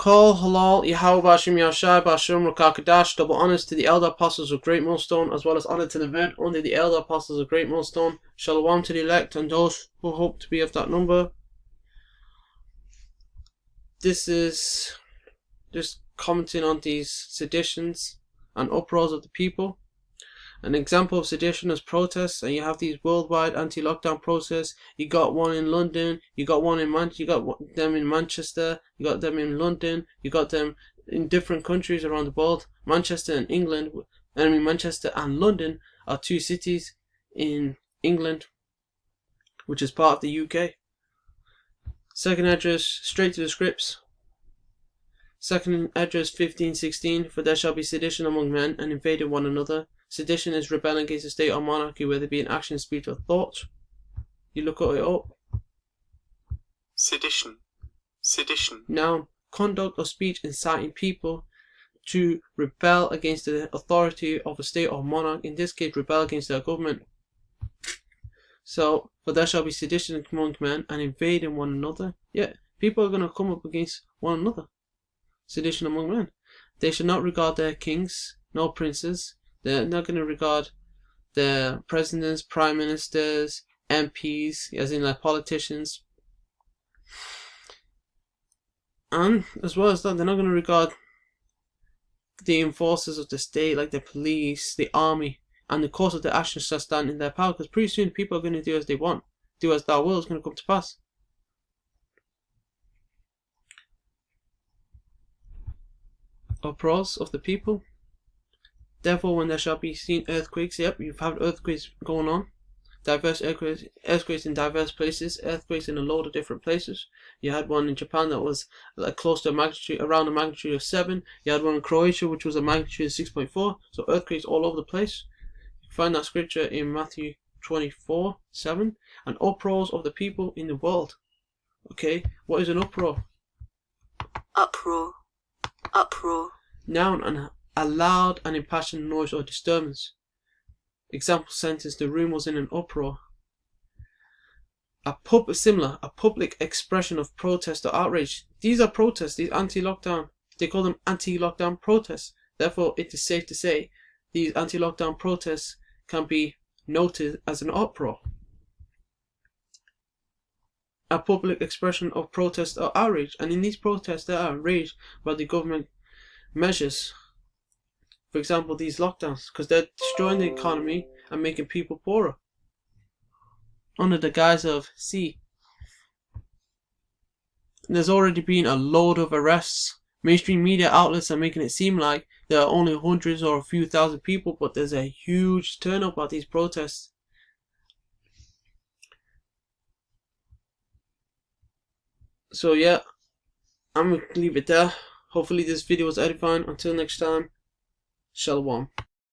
Call Halal Yahweh Bashim Yashai Bashim Rakakadash. Double honors to the elder apostles of Great Millstone, as well as honor to the men under the elder apostles of Great Millstone. Shalom to the elect and those who hope to be of that number. This is just commenting on these seditions and uproars of the people. An example of sedition is protests, and you have these worldwide anti-lockdown protests. You got one in London, you got one in you got them in Manchester, you got them in London, you got them in different countries around the world. Manchester and England, Manchester and London are two cities in England, which is part of the UK. Second address, straight to the scripts. Second address 15:16, for there shall be sedition among men and invading one another. Sedition is rebelling against the state or monarchy, whether it be in action, speech, or thought. You look it up. Sedition. Sedition. Noun, conduct or speech inciting people to rebel against the authority of a state or monarch. In this case, rebel against their government. So, for there shall be sedition among men and invading one another. Yeah, people are going to come up against one another. Sedition among men. They shall not regard their kings, nor princes. They're not going to regard their presidents, prime ministers, MPs, as in like politicians. And as well as that, they're not going to regard the enforcers of the state, like the police, the army, and the course of their actions shall stand in their power, because pretty soon people are going to do as they want. Do as thou wilt is going to come to pass. Uproars of the people. Therefore, when there shall be seen earthquakes, yep, you've had earthquakes going on. Diverse earthquakes in diverse places, earthquakes in a load of different places. You had one in Japan that was like close to a magnitude, around a magnitude of 7. You had one in Croatia which was a magnitude of 6.4. So earthquakes all over the place. You find that scripture in Matthew 24:7. And uproars of the people in the world. Okay, what is an uproar? Uproar. Uproar. Noun, a loud and impassioned noise or disturbance. Example sentence, the room was in an uproar. A public expression of protest or outrage. These are protests, these anti-lockdown. They call them anti-lockdown protests. Therefore, it is safe to say these anti-lockdown protests can be noted as an uproar. A public expression of protest or outrage. And in these protests, they are outraged by the government measures. For example, these lockdowns, because they're destroying the economy and making people poorer under the guise of there's already been a load of arrests. Mainstream media outlets are making it seem like there are only hundreds or a few thousand people, but there's a huge turnout at these protests. So yeah, I'm going to leave it there. Hopefully this video was edifying. Until next time, Shalom.